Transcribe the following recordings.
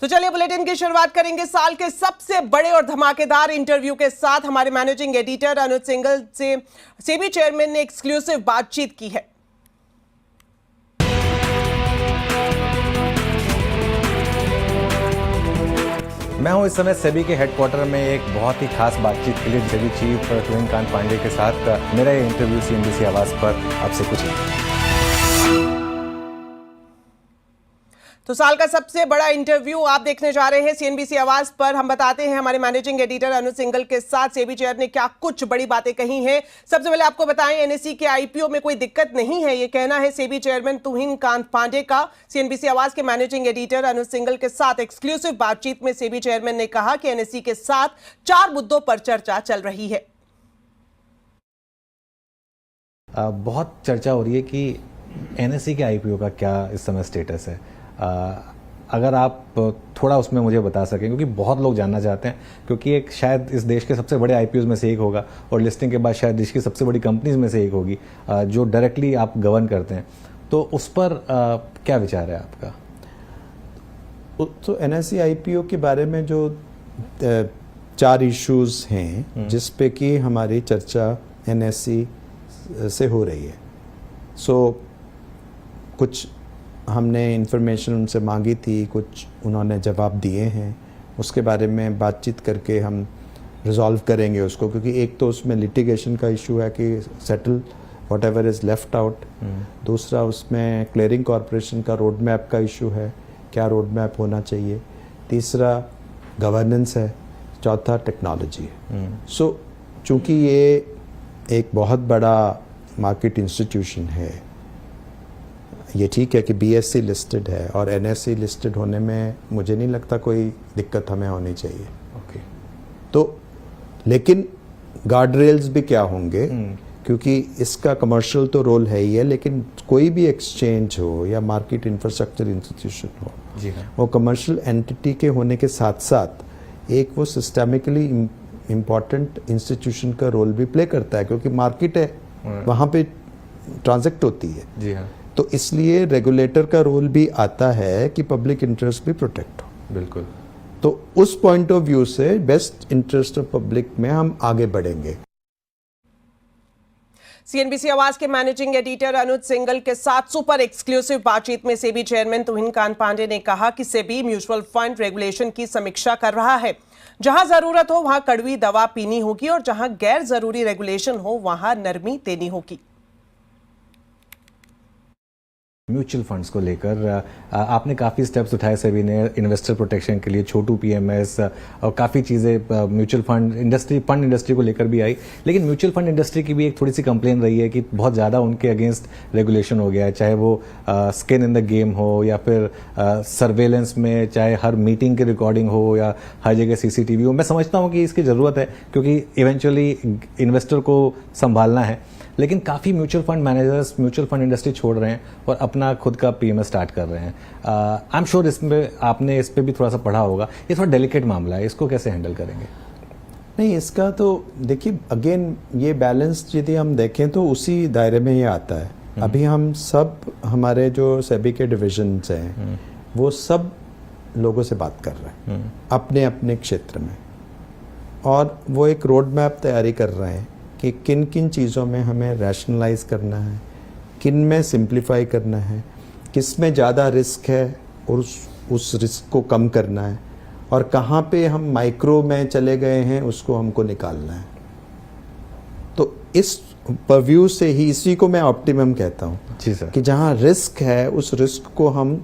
तो चलिए बुलेटिन की शुरुआत करेंगे साल के सबसे बड़े और धमाकेदार इंटरव्यू के साथ। हमारे मैनेजिंग एडिटर अनुज सिंघल से सेबी चेयरमैन ने एक्सक्लूसिव बातचीत की है। मैं हूं इस समय सेबी के हेडक्वार्टर में एक बहुत ही खास बातचीत के लिए सेबी चीफ तुहिन कांत पांडे के साथ। मेरा ये इंटरव्यू सीएनबीसी आवाज पर आपसे कुछ तो साल का सबसे बड़ा इंटरव्यू आप देखने जा रहे हैं सीएनबीसी आवाज पर। हम बताते हैं हमारे मैनेजिंग एडिटर अनुज सिंघल के साथ सेबी चेयर ने क्या कुछ बड़ी बातें कही हैं। सबसे पहले आपको बताएं, एनएसई के आईपीओ में कोई दिक्कत नहीं है, ये कहना है सेबी चेयरमैन तुहिन कांत पांडे का। सीएनबीसी आवाज के मैनेजिंग एडिटर अनुज सिंघल के साथ एक्सक्लूसिव बातचीत में सेबी चेयरमैन ने कहा कि एनएसई के साथ 4 मुद्दों पर चर्चा चल रही है। बहुत चर्चा हो रही है कि एनएसई के आईपीओ का क्या इस समय स्टेटस है। अगर आप थोड़ा उसमें मुझे बता सकें, क्योंकि बहुत लोग जानना चाहते हैं, क्योंकि एक शायद इस देश के सबसे बड़े आईपीओ में से एक होगा और लिस्टिंग के बाद शायद देश की सबसे बड़ी कंपनीज में से एक होगी जो डायरेक्टली आप गवर्न करते हैं, तो उस पर क्या विचार है आपका? तो एनएसई आईपीओ के बारे में जो 4 इश्यूज हैं जिस पे कि हमारी चर्चा एनएसई से हो रही है। कुछ हमने इन्फॉर्मेशन उनसे मांगी थी, कुछ उन्होंने जवाब दिए हैं, उसके बारे में बातचीत करके हम रिजॉल्व करेंगे उसको, क्योंकि एक तो उसमें लिटिगेशन का इशू है कि settle what ever is left out. दूसरा उसमें क्लियरिंग कॉरपोरेशन का रोड मैप का इशू है, क्या रोड मैप होना चाहिए। तीसरा गवर्नेंस है। चौथा टेक्नोलॉजी है। चूँकि ये एक बहुत बड़ा मार्केट इंस्टीट्यूशन है, ये ठीक है कि बीएससी लिस्टेड है और एनएसई लिस्टेड होने में मुझे नहीं लगता कोई दिक्कत हमें होनी चाहिए। ओके। तो लेकिन गार्ड रेल्स भी क्या होंगे, क्योंकि इसका कमर्शियल तो रोल है ही है, लेकिन कोई भी एक्सचेंज हो या मार्केट इंफ्रास्ट्रक्चर इंस्टीट्यूशन हो, जी हाँ, वो कमर्शियल एंटिटी के होने के साथ साथ एक वो सिस्टेमिकली इम्पॉर्टेंट इंस्टीट्यूशन का रोल भी प्ले करता है, क्योंकि मार्केट है, वहाँ पे ट्रांजैक्ट होती है। जी हाँ। तो इसलिए रेगुलेटर का रोल भी आता है कि पब्लिक इंटरेस्ट भी प्रोटेक्ट हो। बिल्कुल। तो उस पॉइंट ऑफ व्यू से बेस्ट इंटरेस्ट ऑफ पब्लिक में हम आगे बढ़ेंगे। सीएनबीसी आवाज के मैनेजिंग एडिटर अनुज सिंघल के साथ सुपर एक्सक्लूसिव बातचीत में सेबी चेयरमैन तुहिन कांत पांडे ने कहा कि सेबी म्यूचुअल फंड रेगुलेशन की समीक्षा कर रहा है। जहां जरूरत हो वहां कड़वी दवा पीनी होगी और जहां गैर जरूरी रेगुलेशन हो वहां नरमी देनी होगी। म्यूचुअल फंड्स को लेकर आपने काफ़ी स्टेप्स उठाए सेबी ने इन्वेस्टर प्रोटेक्शन के लिए, छोटू पीएमएस और काफ़ी चीज़ें म्यूचुअल फंड इंडस्ट्री को लेकर भी आई। लेकिन म्यूचुअल फंड इंडस्ट्री की भी एक थोड़ी सी कंप्लेन रही है कि बहुत ज़्यादा उनके अगेंस्ट रेगुलेशन हो गया है, चाहे वो स्किन इन द गेम हो या फिर सर्वेलेंस में, चाहे हर मीटिंग की रिकॉर्डिंग हो या हर जगह सीसीटीवी हो। मैं समझता हूँ कि इसकी ज़रूरत है, क्योंकि इवेंचुअली इन्वेस्टर को संभालना है, लेकिन काफ़ी mutual fund managers mutual fund industry छोड़ रहे हैं और अपना खुद का पीएमएस स्टार्ट कर रहे हैं। आई एम श्योर इसमें आपने इस पे भी थोड़ा सा पढ़ा होगा। ये थोड़ा डेलिकेट मामला है, इसको कैसे हैंडल करेंगे? नहीं, इसका तो देखिए, अगेन ये बैलेंस यदि हम देखें तो उसी दायरे में ही आता है। अभी हम सब, हमारे जो सेबी के डिविजन्स हैं वो सब लोगों से बात कर रहे हैं अपने अपने क्षेत्र में, और वो एक रोड मैप तैयारी कर रहे हैं कि किन किन चीज़ों में हमें रैशनलाइज करना है, किन में सिंप्लीफाई करना है, किस में ज़्यादा रिस्क है और उस रिस्क को कम करना है, और कहाँ पे हम माइक्रो में चले गए हैं उसको हमको निकालना है। तो इस परव्यू से ही, इसी को मैं ऑप्टिमम कहता हूँ। जी सर। कि जहाँ रिस्क है उस रिस्क को हम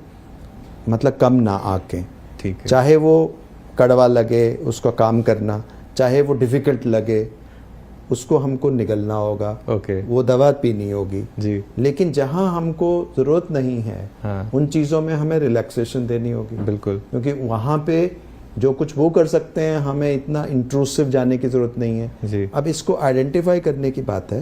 मतलब कम ना आके, ठीक है, चाहे वो कड़वा लगे उसको काम करना, चाहे वो डिफिकल्ट लगे उसको हमको निगलना होगा। ओके। वो दवा पीनी होगी जी। लेकिन जहां हमको जरूरत नहीं है, हाँ, उन चीजों में हमें रिलैक्सेशन देनी होगी। बिल्कुल। क्योंकि वहां पे जो कुछ वो कर सकते हैं, हमें इतना इंट्रूसिव जाने की जरूरत नहीं है जी। अब इसको आइडेंटिफाई करने की बात है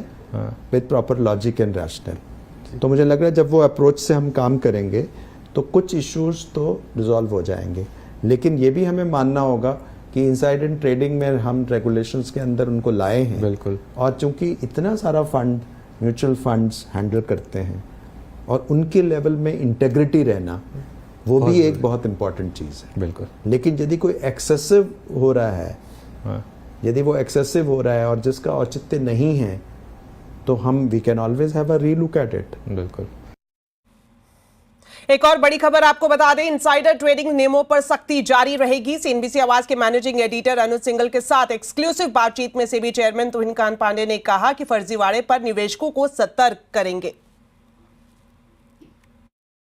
with proper logic and rational. तो मुझे लग रहा है जब वो अप्रोच से हम काम करेंगे तो कुछ इश्यूज तो रिजॉल्व हो जाएंगे, लेकिन ये भी हमें मानना होगा कि इनसाइडर ट्रेडिंग में हम रेगुलेशंस के अंदर उनको लाए हैं। बिल्कुल। और चूंकि इतना सारा फंड म्यूचुअल फंड्स हैंडल करते हैं और उनके लेवल में इंटेग्रिटी रहना वो भी एक बहुत इंपॉर्टेंट चीज़ है। बिल्कुल। लेकिन यदि कोई एक्सेसिव हो रहा है, हाँ। यदि वो एक्सेसिव हो रहा है और जिसका औचित्य नहीं है, तो हम we can always have a relook at it. बिल्कुल। एक और बड़ी खबर आपको बता दें, इनसाइडर ट्रेडिंग नियमों पर सख्ती जारी रहेगी। सीएनबीसी आवाज के मैनेजिंग एडिटर अनुज सिंघल के साथ एक्सक्लूसिव बातचीत में सेबी चेयरमैन तुहिनकांत पांडे ने कहा कि फर्जीवाड़े पर निवेशकों को सतर्क करेंगे।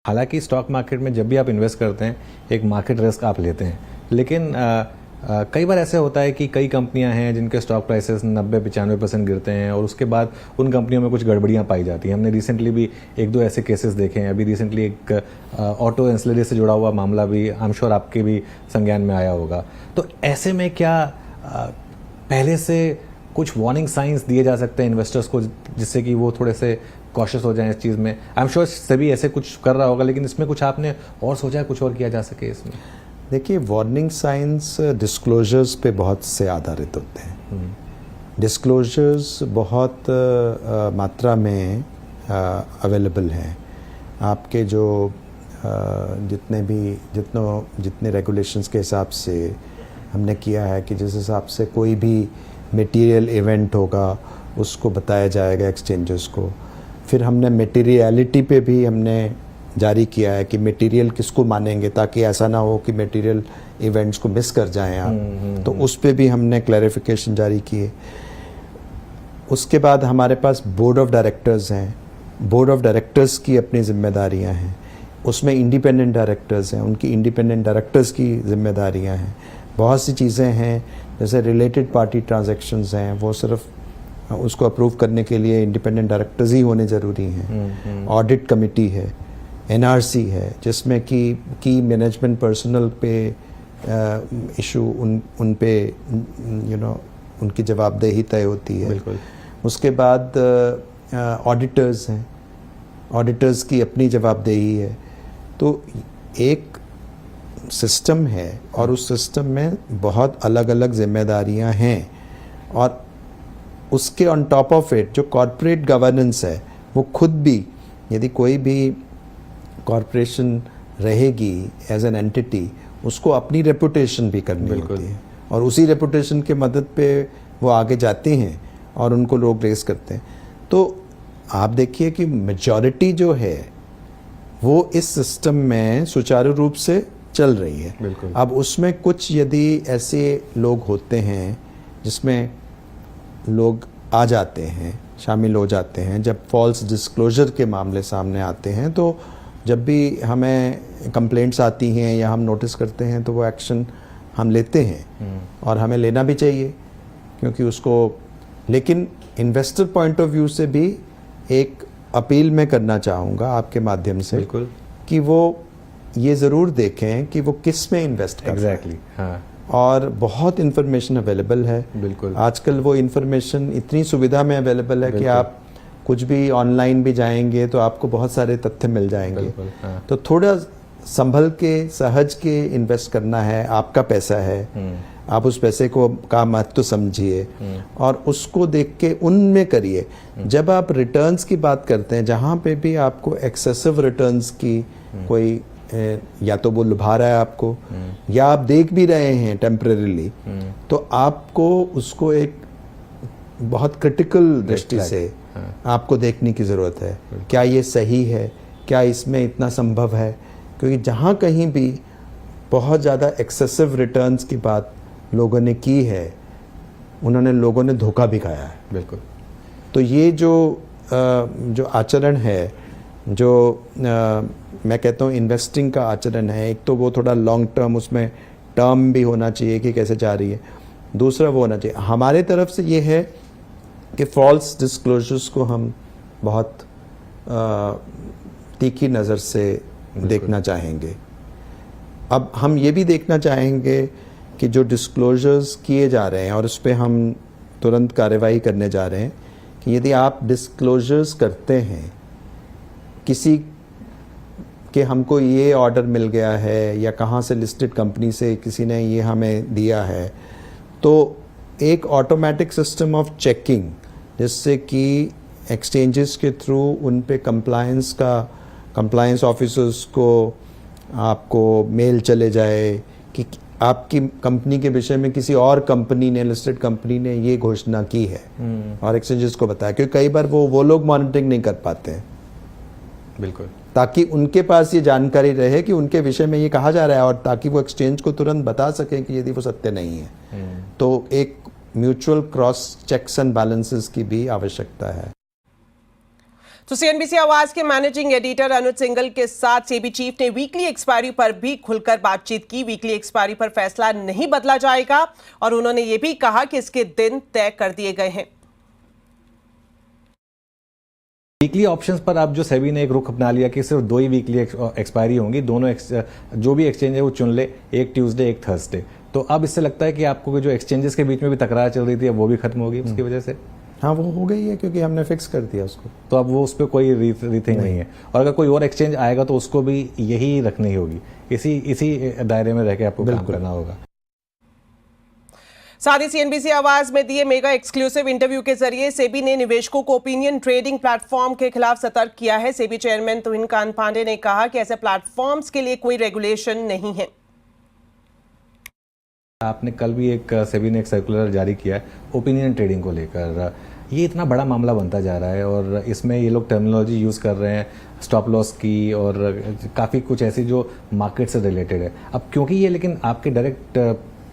हालांकि स्टॉक मार्केट में जब भी आप इन्वेस्ट करते हैं एक मार्केट रिस्क आप लेते हैं, लेकिन कई बार ऐसे होता है कि कई कंपनियां हैं जिनके स्टॉक प्राइसेस 90-95% गिरते हैं और उसके बाद उन कंपनियों में कुछ गड़बड़ियां पाई जाती हैं। हमने रिसेंटली भी एक दो ऐसे केसेस देखे हैं। अभी रिसेंटली एक ऑटो एंसिलरी से जुड़ा हुआ मामला भी आई एम श्योर आपके भी संज्ञान में आया होगा। तो ऐसे में क्या पहले से कुछ वार्निंग साइंस दिए जा सकते हैं इन्वेस्टर्स को, जिससे कि वो थोड़े से कॉशियस हो जाएं इस चीज़ में? आई एम श्योर सभी ऐसे कुछ कर रहा होगा, लेकिन इसमें कुछ आपने और सोचा है, कुछ और किया जा सके इसमें? देखिए, वार्निंग साइंस डिस्क्लोजर्स पे बहुत से आधारित होते हैं। डिस्क्लोजर्स बहुत मात्रा में अवेलेबल हैं। आपके जो जितने रेगुलेशंस के हिसाब से हमने किया है कि जिस हिसाब से कोई भी मटेरियल इवेंट होगा उसको बताया जाएगा एक्सचेंजेस को। फिर हमने मटेरियलिटी पे भी हमने जारी किया है कि मटेरियल किसको मानेंगे, ताकि ऐसा ना हो कि मटेरियल इवेंट्स को मिस कर जाएं आप। तो उस पे भी हमने क्लैरिफिकेशन जारी किए। उसके बाद हमारे पास बोर्ड ऑफ डायरेक्टर्स हैं। बोर्ड ऑफ डायरेक्टर्स की अपनी जिम्मेदारियां हैं, उसमें इंडिपेंडेंट डायरेक्टर्स हैं, उनकी इंडिपेंडेंट डायरेक्टर्स की जिम्मेदारियां हैं। बहुत सी चीज़ें हैं जैसे रिलेटेड पार्टी ट्रांजैक्शंस हैं, वो सिर्फ उसको अप्रूव करने के लिए इंडिपेंडेंट डायरेक्टर्स ही होने ज़रूरी हैं। ऑडिट कमेटी है, एनआरसी है, जिसमें की मैनेजमेंट पर्सनल पे इशू उन पे उनकी जवाबदेही तय होती है। बिल्कुल। उसके बाद ऑडिटर्स हैं, ऑडिटर्स की अपनी जवाबदेही है। तो एक सिस्टम है और उस सिस्टम में बहुत अलग अलग जिम्मेदारियां हैं, और उसके ऑन टॉप ऑफ इट जो कॉरपोरेट गवर्नेंस है, वो खुद भी, यदि कोई भी कॉरपोरेशन रहेगी एज एन एंटिटी, उसको अपनी रेपुटेशन भी करनी होती है, और उसी रेपुटेशन के मदद पे वो आगे जाते हैं और उनको लोग रेस करते हैं। तो आप देखिए कि मेजॉरिटी जो है वो इस सिस्टम में सुचारू रूप से चल रही है। बिल्कुल। अब उसमें कुछ यदि ऐसे लोग होते हैं जिसमें लोग आ जाते हैं, शामिल हो जाते हैं, जब फॉल्स डिस्क्लोजर के मामले सामने आते हैं, तो जब भी हमें कंप्लेंट्स आती हैं या हम नोटिस करते हैं तो वो एक्शन हम लेते हैं, और हमें लेना भी चाहिए, क्योंकि उसको, लेकिन इन्वेस्टर पॉइंट ऑफ व्यू से भी एक अपील मैं करना चाहूँगा आपके माध्यम से, बिल्कुल, कि वो ये ज़रूर देखें कि वो किस में इन्वेस्ट कर रहे हैं। एग्जैक्टली, हाँ। और बहुत इन्फॉर्मेशन अवेलेबल है। बिल्कुल। आजकल वो इन्फॉर्मेशन इतनी सुविधा में अवेलेबल है कि आप कुछ भी ऑनलाइन भी जाएंगे तो आपको बहुत सारे तथ्य मिल जाएंगे। बिल्कुल, हाँ। तो थोड़ा संभल के, सहज के इन्वेस्ट करना है। आपका पैसा है, आप उस पैसे को का महत्व समझिए और उसको देख के उनमें करिए। जब आप रिटर्न्स की बात करते हैं, जहाँ पे भी आपको एक्सेसिव रिटर्न्स की कोई या तो वो लुभा रहा है आपको, या आप देख भी रहे हैं टेम्परेरीली, तो आपको उसको एक बहुत क्रिटिकल दृष्टि से आपको देखने की ज़रूरत है। क्या ये सही है, क्या इसमें इतना संभव है? क्योंकि जहाँ कहीं भी बहुत ज़्यादा एक्सेसिव रिटर्न्स की बात लोगों ने की है, उन्होंने लोगों ने धोखा भी खाया है। बिल्कुल। तो ये जो आचरण है, जो मैं कहता हूँ इन्वेस्टिंग का आचरण है, एक तो वो थोड़ा लॉन्ग टर्म, उसमें टर्म भी होना चाहिए कि कैसे जा रही है। दूसरा वो होना चाहिए, हमारे तरफ से ये है कि फॉल्स डिस्क्लोजर्स को हम बहुत तीखी नज़र से देखना चाहेंगे। अब हम ये भी देखना चाहेंगे कि जो डिस्क्लोजर्स किए जा रहे हैं, और उस पर हम तुरंत कार्रवाई करने जा रहे हैं, कि यदि आप डिस्क्लोजर्स करते हैं किसी कि हमको ये ऑर्डर मिल गया है या कहाँ से लिस्टेड कंपनी से किसी ने ये हमें दिया है, तो एक ऑटोमेटिक सिस्टम ऑफ चेकिंग, जिससे कि एक्सचेंजेस के थ्रू उन पे कंप्लायंस ऑफिसर्स को आपको मेल चले जाए कि आपकी कंपनी के विषय में किसी और कंपनी ने, लिस्टेड कंपनी ने ये घोषणा की है और एक्सचेंजेस को बताया, क्योंकि कई बार वो लोग मॉनिटरिंग नहीं कर पाते हैं, बिल्कुल, ताकि उनके पास ये जानकारी रहे कि उनके विषय में ये कहा जा रहा है और ताकि वो एक्सचेंज को तुरंत बता सकें कि यदि वो सत्य नहीं है। तो एक mutual cross checks and balances की भी आवश्यकता है। तो सीएनबीसी आवाज के मैनेजिंग एडिटर अनुज सिंघल के साथ सेबी चीफ ने वीकली एक्सपायरी पर भी खुलकर बातचीत की। वीकली एक्सपायरी पर फैसला नहीं बदला जाएगा और उन्होंने ये भी कहा कि इसके दिन तय कर दिए गए हैं। वीकली ऑप्शंस पर आप जो सेबी ने एक रुख अपना लिया कि सिर्फ 2 ही वीकली एक्सपायरी होंगी, दोनों जो भी एक्सचेंज है वो चुन ले, एक ट्यूसडे एक थर्सडे। तो अब इससे लगता है कि आपको जो एक्सचेंजेस के बीच में भी तकरार चल रही थी वो भी खत्म होगी उसकी वजह से। हाँ, वो हो गई है क्योंकि हमने फिक्स कर दिया उसको। तो अब वो उस पर कोई रीथिंग नहीं है, और अगर कोई और एक्सचेंज आएगा तो उसको भी यही रखनी होगी, इसी दायरे में रह के आपको काम करना होगा। साथ ही सीएनबीसी आवाज में दिए मेगा एक्सक्लूसिव इंटरव्यू के जरिए सेबी ने निवेशकों को ओपिनियन ट्रेडिंग प्लेटफॉर्म के खिलाफ सतर्क किया है। सेबी चेयरमैन तुहिन कांत पांडे ने कहा कि ऐसे प्लेटफॉर्म्स के लिए कोई रेगुलेशन नहीं है। आपने कल भी सेबी ने एक सर्कुलर जारी किया है ओपिनियन ट्रेडिंग को लेकर। ये इतना बड़ा मामला बनता जा रहा है और इसमें ये लोग टर्मिनोलॉजी यूज़ कर रहे हैं स्टॉप लॉस की और काफ़ी कुछ ऐसी जो मार्केट से रिलेटेड है। अब क्योंकि ये लेकिन आपके डायरेक्ट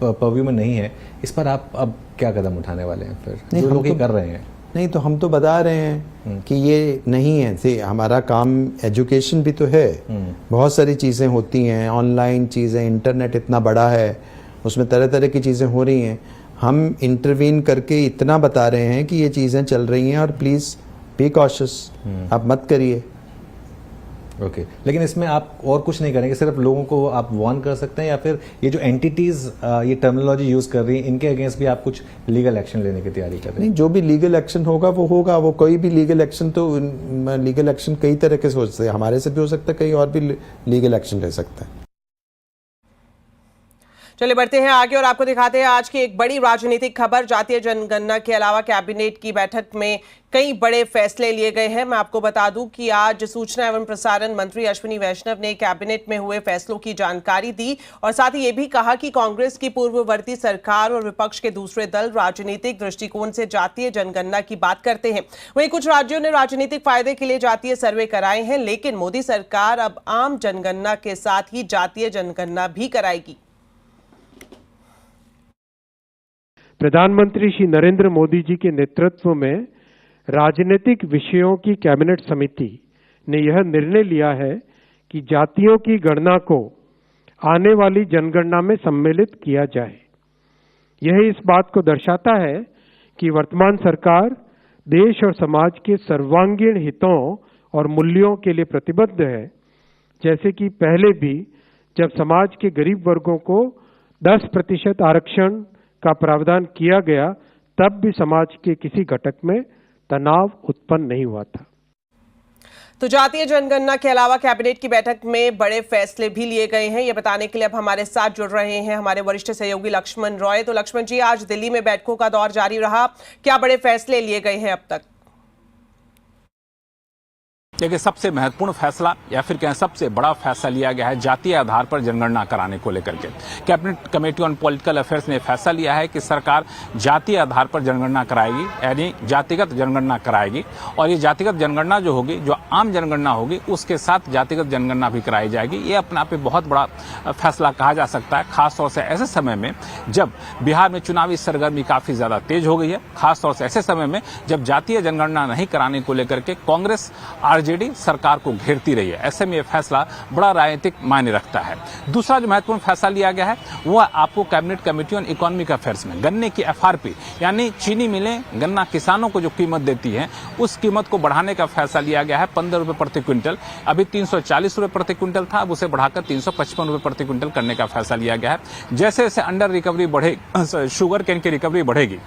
परव्यू में नहीं है, इस पर आप अब क्या कदम उठाने वाले हैं फिर जो लोग कर रहे हैं? नहीं, तो हम तो बता रहे हैं कि ये नहीं है। से हमारा काम एजुकेशन भी तो है, बहुत सारी चीज़ें होती हैं, ऑनलाइन चीज़ें, इंटरनेट इतना बड़ा है, उसमें तरह तरह की चीज़ें हो रही हैं। हम इंटरवीन करके इतना बता रहे हैं कि ये चीज़ें चल रही हैं और प्लीज़ बी कॉशियस, आप मत करिए। ओके, लेकिन इसमें आप और कुछ नहीं करेंगे, सिर्फ लोगों को आप वार्न कर सकते हैं, या फिर ये जो एंटिटीज ये टर्मिनोलॉजी यूज कर रही हैं इनके अगेंस्ट भी आप कुछ लीगल एक्शन लेने की तैयारी कर रहे हैं? नहीं, जो भी लीगल एक्शन होगा वो होगा। वो कोई भी लीगल एक्शन, तो लीगल एक्शन कई तरह के हो सकते हैं, हमारे से भी हो सकता है, कहीं और भी लीगल एक्शन ले सकता है। चलिए बढ़ते हैं आगे और आपको दिखाते हैं आज की एक बड़ी राजनीतिक खबर। जातीय जनगणना के अलावा कैबिनेट की बैठक में कई बड़े फैसले लिए गए हैं। मैं आपको बता दूं कि आज सूचना एवं प्रसारण मंत्री अश्विनी वैष्णव ने कैबिनेट में हुए फैसलों की जानकारी दी और साथ ही ये भी कहा कि कांग्रेस की पूर्ववर्ती सरकार और विपक्ष के दूसरे दल राजनीतिक दृष्टिकोण से जातीय जनगणना की बात करते हैं। वहीं कुछ राज्यों ने राजनीतिक फायदे के लिए जातीय सर्वे कराए हैं, लेकिन मोदी सरकार अब आम जनगणना के साथ ही जातीय जनगणना भी कराएगी। प्रधानमंत्री श्री नरेंद्र मोदी जी के नेतृत्व में राजनीतिक विषयों की कैबिनेट समिति ने यह निर्णय लिया है कि जातियों की गणना को आने वाली जनगणना में सम्मिलित किया जाए। यह इस बात को दर्शाता है कि वर्तमान सरकार देश और समाज के सर्वांगीण हितों और मूल्यों के लिए प्रतिबद्ध है। जैसे कि पहले भी जब समाज के गरीब वर्गों को 10% आरक्षण का प्रावधान किया गया, तब भी समाज के किसी घटक में तनाव उत्पन्न नहीं हुआ था। तो जातीय जनगणना के अलावा कैबिनेट की बैठक में बड़े फैसले भी लिए गए हैं, ये बताने के लिए अब हमारे साथ जुड़ रहे हैं हमारे वरिष्ठ सहयोगी लक्ष्मण रॉय। तो लक्ष्मण जी, आज दिल्ली में बैठकों का दौर जारी रहा, क्या बड़े फैसले लिए गए हैं अब तक? देखिए, सबसे महत्वपूर्ण फैसला या फिर कहें सबसे बड़ा फैसला लिया गया है जातीय आधार पर जनगणना कराने को लेकर के। Cabinet committee on political affairs ने फैसला लिया है कि सरकार जातीय आधार पर जनगणना कराएगी, यानी जातिगत जनगणना कराएगी। और ये जातिगत जनगणना जो होगी, जो आम जनगणना होगी, उसके साथ जातिगत जनगणना भी कराई जाएगी। ये अपने आप में बहुत बड़ा फैसला कहा जा सकता है, खासतौर से ऐसे समय में जब बिहार में चुनावी सरगर्मी काफी ज्यादा तेज हो गई है, खासतौर से ऐसे समय में जब जातीय जनगणना नहीं कराने को लेकर के कांग्रेस आरजेडी सरकार को घेरती रही है। ऐसे में यह फैसला बड़ा राजनीतिक मायने रखता है। दूसरा जो महत्वपूर्ण फैसला लिया गया है वह आपको cabinet committee on economic affairs में गन्ने की एफआरपी यानी चीनी मिलें गन्ना किसानों को जो कीमत देती है उस कीमत को बढ़ाने का फैसला लिया गया है। 15 रुपए प्रति क्विंटल, अभी 340 रुपए प्रति क्विंटल था, अब उसे बढ़ाकर 355 रुपए प्रति क्विंटल करने का फैसला लिया गया है। जैसे जैसे अंडर रिकवरी बढ़ेगी, शुगर केन की रिकवरी बढ़ेगी,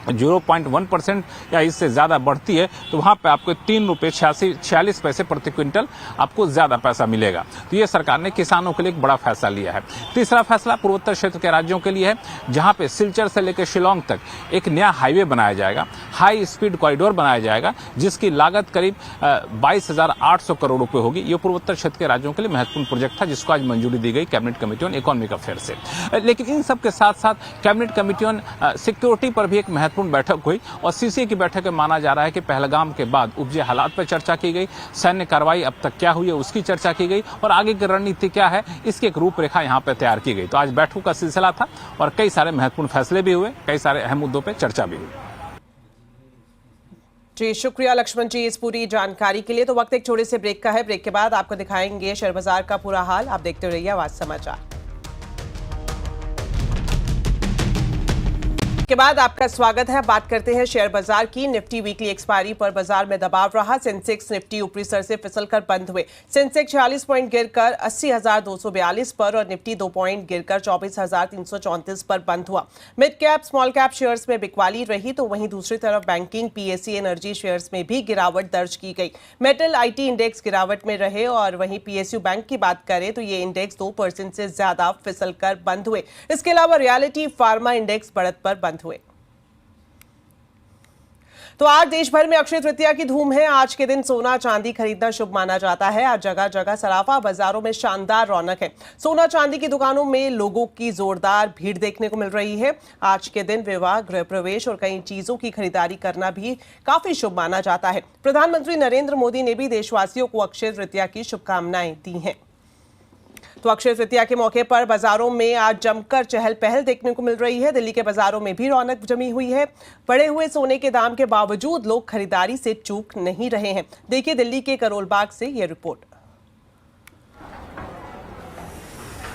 0.1% या इससे ज्यादा बढ़ती है तो वहां पे आपको 3 रुपये 46 पैसे प्रति क्विंटल आपको ज्यादा पैसा मिलेगा। तो ये सरकार ने किसानों के लिए एक बड़ा फैसला लिया है। तीसरा फैसला पूर्वोत्तर क्षेत्र के राज्यों के लिए है, जहां पे सिलचर से लेकर शिलांग तक एक नया हाईवे बनाया जाएगा, हाई स्पीड कॉरिडोर बनाया जाएगा, जिसकी लागत करीब 22,800 करोड़ रुपए होगी। ये पूर्वोत्तर क्षेत्र के राज्यों के लिए महत्वपूर्ण प्रोजेक्ट था, जिसको आज मंजूरी दी गई cabinet committee on economic affair से। लेकिन इन सब के साथ साथ कैबिनेट कमेटी ऑन सिक्योरिटी पर भी एक महत्वपूर्ण बैठक हुई और सीसीए की बैठक में माना जा रहा है कि पहलगाम के बाद उपजे हालात पर चर्चा की गई, सैन्य कार्रवाई अब तक क्या हुई है उसकी चर्चा की गई और आगे की रणनीति क्या है इसकी एक रूपरेखा यहाँ पे तैयार की गई। तो आज बैठकों का सिलसिला था और कई सारे महत्वपूर्ण फैसले भी हुए, कई सारे अहम मुद्दों पर चर्चा भी हुई। जी शुक्रिया लक्ष्मण जी इस पूरी जानकारी के लिए। तो वक्त एक छोटे से ब्रेक का है, ब्रेक के बाद आपको दिखाएंगे शेयर बाजार का पूरा हाल। आप देखते रहिए आवाज समाचार। के बाद आपका स्वागत है। बात करते हैं शेयर बाजार की। निफ्टी वीकली एक्सपायरी पर बाजार में दबाव रहा। सेंसेक्स निफ्टी ऊपरी स्तर से फिसलकर बंद हुए। सेंसेक्स 46 पॉइंट गिरकर 80,242 पर और निफ्टी 2 पॉइंट गिरकर 24,334 पर बंद हुआ। Mid cap small cap shares में बिकवाली रही तो वहीं दूसरी तरफ बैंकिंग, पीएससी, एनर्जी शेयर्स में भी गिरावट दर्ज की गई। मेटल, आईटी इंडेक्स गिरावट में रहे और वहीं पीएसयू बैंक की बात करें तो ये इंडेक्स 2% से ज्यादा फिसलकर बंद हुए। इसके अलावा रियलिटी, फार्मा इंडेक्स बढ़त पर बंद हुए। तो आज देश भर में अक्षय तृतीया की धूम है। आज के दिन सोना चांदी खरीदना शुभ माना जाता है। आज जगह जगह सराफा बाजारों में शानदार रौनक है। सोना चांदी की दुकानों में लोगों की जोरदार भीड़ देखने को मिल रही है। आज के दिन विवाह, गृह प्रवेश और कई चीजों की खरीदारी करना भी काफी शुभ माना जाता है। प्रधानमंत्री नरेंद्र मोदी ने भी देशवासियों को अक्षय तृतीया की शुभकामनाएं दी हैं। तो अक्षय तृतीया के मौके पर बाजारों में आज जमकर चहल पहल देखने को मिल रही है। दिल्ली के बाजारों में भी रौनक जमी हुई है। बढ़े हुए सोने के दाम के बावजूद लोग खरीदारी से चूक नहीं रहे हैं। देखिए दिल्ली के करोल बाग से यह रिपोर्ट।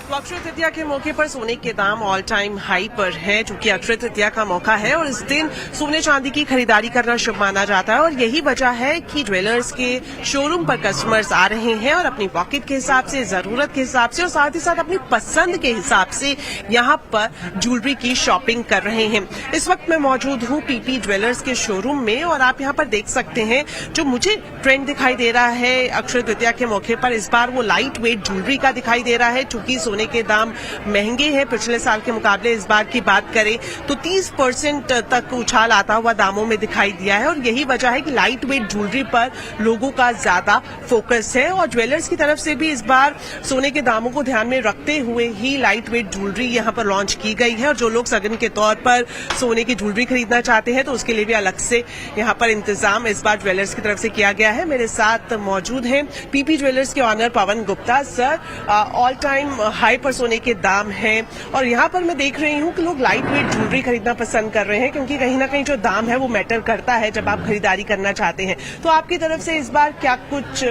तो अक्षय तृतीया के मौके पर सोने के दाम ऑल टाइम हाई पर है, चूंकि अक्षय तृतीया का मौका है और इस दिन सोने चांदी की खरीदारी करना शुभ माना जाता है। और यही वजह है कि ज्वेलर्स के शोरूम पर कस्टमर्स आ रहे हैं और अपनी पॉकेट के हिसाब से, जरूरत के हिसाब से और साथ ही साथ अपनी पसंद के हिसाब से यहाँ पर ज्वेलरी की शॉपिंग कर रहे हैं। इस वक्त मैं मौजूद हूँ पीपी ज्वेलर्स के शोरूम में और आप यहाँ पर देख सकते हैं जो मुझे ट्रेंड दिखाई दे रहा है अक्षय तृतीया के मौके पर, इस बार वो लाइट वेट ज्वेलरी का दिखाई दे रहा है। चूंकि सोने के दाम महंगे हैं पिछले साल के मुकाबले, इस बार की बात करें तो 30% तक उछाल आता हुआ दामों में दिखाई दिया है। और यही वजह है कि लाइट वेट ज्वेलरी पर लोगों का ज्यादा फोकस है और ज्वेलर्स की तरफ से भी इस बार सोने के दामों को ध्यान में रखते हुए ही लाइट वेट ज्वेलरी यहां पर लॉन्च की गई है। और जो लोग सगन के तौर पर सोने की ज्वेलरी खरीदना चाहते हैं तो उसके लिए भी अलग से यहां पर इंतजाम इस बार ज्वेलर्स की तरफ से किया गया है। मेरे साथ मौजूद हैं पीपी ज्वेलर्स के owner Pawan Gupta. Sir, all time high पर सोने के दाम हैं और यहाँ पर मैं देख रही हूँ कि लोग लाइट वेट ज्वेलरी खरीदना पसंद कर रहे हैं, क्योंकि कहीं ना कहीं जो दाम है वो मैटर करता है जब आप खरीदारी करना चाहते हैं। तो आपकी तरफ से इस बार क्या कुछ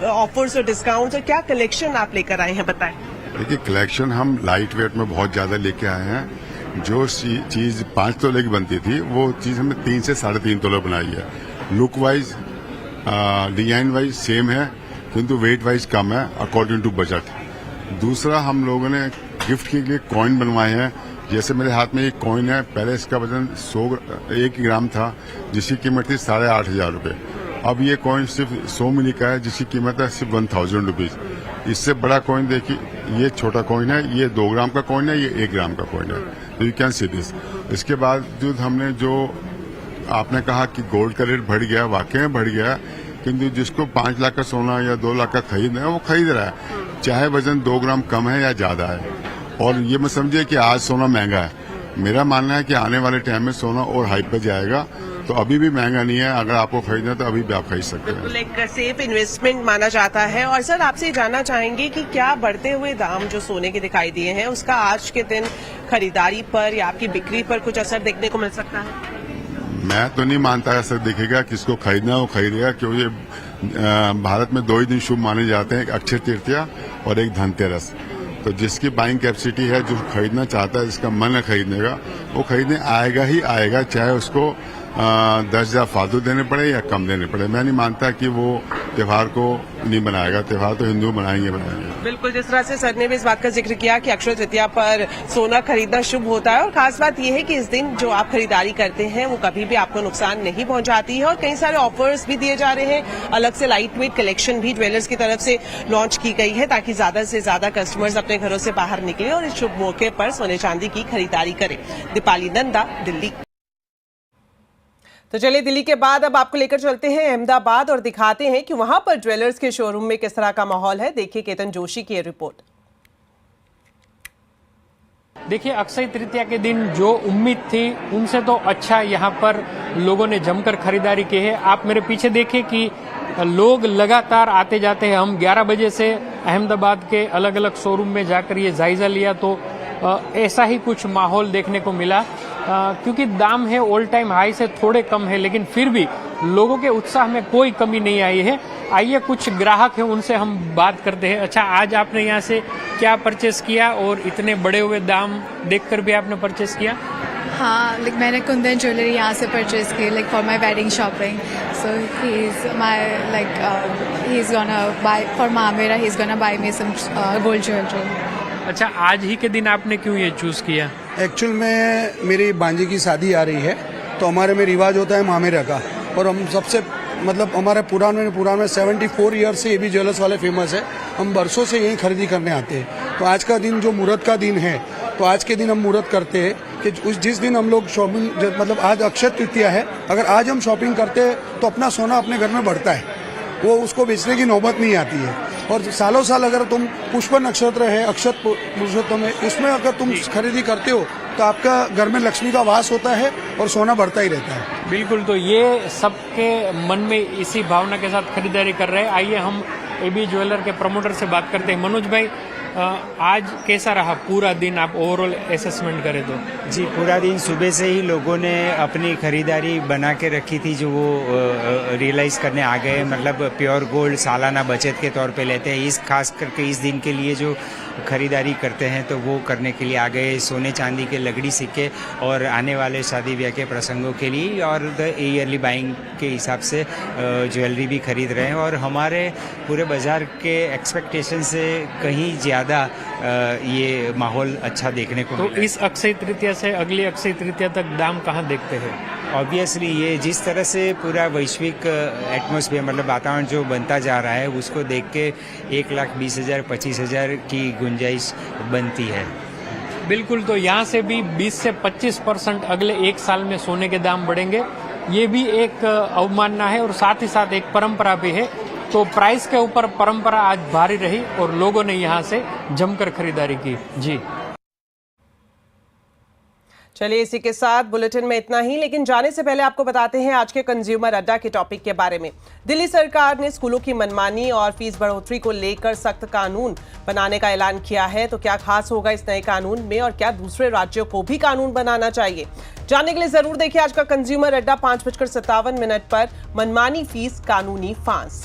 ऑफर्स और डिस्काउंट्स और क्या कलेक्शन आप लेकर आए हैं, बताएं। देखिए, कलेक्शन हम लाइट वेट में बहुत ज्यादा लेके आए हैं। जो चीज 5 तोले की बनती थी वो चीज हमने 3 से 3.5 तोले बनाई है। Look wise, design wise same है, किंतु वेट वाइज कम है अकॉर्डिंग टू बजट। दूसरा, हम लोगों ने गिफ्ट के लिए कॉइन बनवाए हैं। जैसे मेरे हाथ में एक कॉइन है, पहले इसका वजन 1 ग्राम था जिसकी कीमत थी 8,500 रुपये। अब ये कॉइन सिर्फ 100 मिली का है जिसकी कीमत है सिर्फ 1,000 रुपीज। इससे बड़ा कॉइन देखिए, ये छोटा कॉइन है, ये 2 ग्राम का कॉइन है, ये 1 ग्राम का कॉइन है। तो यू कैन सी दिस। इसके बाद जो हमने जो आपने कहा कि गोल्ड का रेट बढ़ गया, वाकई में बढ़ गया, किंतु जिसको 5 लाख का सोना या 2 लाख का खरीदना है वो खरीद रहा है, चाहे वजन 2 ग्राम कम है या ज्यादा है। और ये मैं समझिए कि आज सोना महंगा है। मेरा मानना है कि आने वाले टाइम में सोना और हाई पे जाएगा, तो अभी भी महंगा नहीं है। अगर आपको खरीदना है तो अभी भी आप खरीद सकते हैं। एक सेफ इन्वेस्टमेंट माना जाता है। और सर, आपसे जानना चाहेंगे कि क्या बढ़ते हुए दाम जो सोने के दिखाई दिए हैं उसका आज के दिन खरीदारी पर या आपकी बिक्री पर कुछ असर देखने को मिल सकता है? मैं तो नहीं मानता असर दिखेगा। किसको खरीदना है वो खरीदेगा, क्योंकि भारत में 2 ही दिन शुभ माने जाते हैं, एक अक्षय तृतीया और एक धनतेरस। तो जिसकी बाइंग कैपेसिटी है, जो खरीदना चाहता है, जिसका मन है खरीदने का, वो खरीदने आएगा ही आएगा, चाहे उसको 10,000 फालतू देने पड़े या कम देने पड़े। मैं नहीं मानता कि वो त्योहार को नहीं बनाएगा। त्योहार तो हिंदू बनाएंगे। बिल्कुल, जिस तरह से सर ने भी इस बात का जिक्र किया कि अक्षय तृतीया पर सोना खरीदना शुभ होता है और खास बात यह है कि इस दिन जो आप खरीदारी करते हैं वो कभी भी आपको नुकसान नहीं पहुंचाती है और कई सारे ऑफर्स भी दिए जा रहे हैं। अलग से लाइट वेट कलेक्शन भी ज्वेलर्स की तरफ से लॉन्च की गई है ताकि ज्यादा से ज्यादा कस्टमर्स अपने घरों से बाहर निकले और इस शुभ मौके पर सोने चांदी की खरीदारी करें। दीपाली नंदा, दिल्ली। तो चलिए दिल्ली के बाद अब आपको लेकर चलते हैं अहमदाबाद और दिखाते हैं कि वहां पर ज्वेलर्स के शोरूम में किस तरह का माहौल है। देखिए केतन जोशी की ये रिपोर्ट। देखिए, अक्षय तृतीया के दिन जो उम्मीद थी उनसे तो अच्छा यहाँ पर लोगों ने जमकर खरीदारी की है। आप मेरे पीछे देखिए कि लोग लगातार आते जाते हैं। हम 11 बजे से अहमदाबाद के अलग अलग शोरूम में जाकर ये जायजा लिया तो ऐसा ही कुछ माहौल देखने को मिला। क्योंकि दाम है ऑल टाइम हाई से थोड़े कम है, लेकिन फिर भी लोगों के उत्साह में कोई कमी नहीं आई है। आइए कुछ ग्राहक हैं उनसे हम बात करते हैं। अच्छा, आज आपने यहाँ से क्या परचेस किया और इतने बढ़े हुए दाम देखकर भी आपने परचेस किया? हाँ, मैंने कुंदन ज्वेलरी यहाँ से परचेज की for my wedding shopping. So he is my he is gonna buy for मामेरा, he is gonna buy me some gold jewellery. अच्छा, आज ही के दिन आपने क्यों ये चूज किया? एक्चुअल में मेरी भांजी की शादी आ रही है तो हमारे में रिवाज होता है मामेरा का और हम सबसे हमारे पुराने 74 ईयर से ये भी ज्वेलर्स वाले फेमस है। हम बरसों से यही खरीदी करने आते हैं। तो आज का दिन जो मुहूर्त का दिन है तो आज के दिन हम मुहूर्त करते हैं कि जिस दिन हम लोग शॉपिंग आज अक्षय तृतीया है, अगर आज हम शॉपिंग करते हैं तो अपना सोना अपने घर में बढ़ता है, वो उसको बेचने की नौबत नहीं आती है। और सालों साल अगर तुम पुष्प नक्षत्र है, अक्षत पुरुषोत्तम है, इसमें अगर तुम खरीदी करते हो तो आपका घर में लक्ष्मी का वास होता है और सोना बढ़ता ही रहता है। बिल्कुल, तो ये सबके मन में इसी भावना के साथ खरीदारी कर रहे हैं। आइए हम एबी ज्वेलर के प्रमोटर से बात करते हैं। मनोज भाई, आज कैसा रहा पूरा दिन, आप ओवरऑल असेसमेंट करें तो? जी, पूरा दिन सुबह से ही लोगों ने अपनी खरीदारी बना के रखी थी जो वो रियलाइज करने आ गए। मतलब प्योर गोल्ड सालाना बचत के तौर पे लेते हैं, इस खास करके इस दिन के लिए जो खरीदारी करते हैं तो वो करने के लिए आ गए। सोने चांदी के लगड़ी सिक्के और आने वाले शादी ब्याह के प्रसंगों के लिए और द ईयरली बाइंग के हिसाब से ज्वेलरी भी खरीद रहे हैं और हमारे पूरे बाजार के एक्सपेक्टेशन से कहीं ज़्यादा ये माहौल अच्छा देखने को मिला। तो इस अक्षय तृतीया से अगली अक्षय तृतीया तक दाम कहाँ देखते हैं? ऑब्वियसली ये जिस तरह से पूरा वैश्विक एटमॉस्फेयर मतलब वातावरण जो बनता जा रहा है उसको देख के 1,20,000 25,000 की गुंजाइश बनती है। बिल्कुल, तो यहाँ से भी 20 से 25% अगले एक साल में सोने के दाम बढ़ेंगे। ये भी एक अवमानना है और साथ ही साथ एक परंपरा भी है। तो प्राइस के ऊपर परंपरा आज भारी रही और लोगों ने यहाँ से जमकर खरीदारी की। जी चलिए, इसी के साथ बुलेटिन में इतना ही, लेकिन जाने से पहले आपको बताते हैं आज के कंज्यूमर अड्डा के टॉपिक के बारे में। दिल्ली सरकार ने स्कूलों की मनमानी और फीस बढ़ोतरी को लेकर सख्त कानून बनाने का ऐलान किया है। तो क्या खास होगा इस नए कानून में और क्या दूसरे राज्यों को भी कानून बनाना चाहिए? जानने के लिए जरूर देखिए आज का कंज्यूमर अड्डा 5:57 पर। मनमानी फीस कानूनी फांस।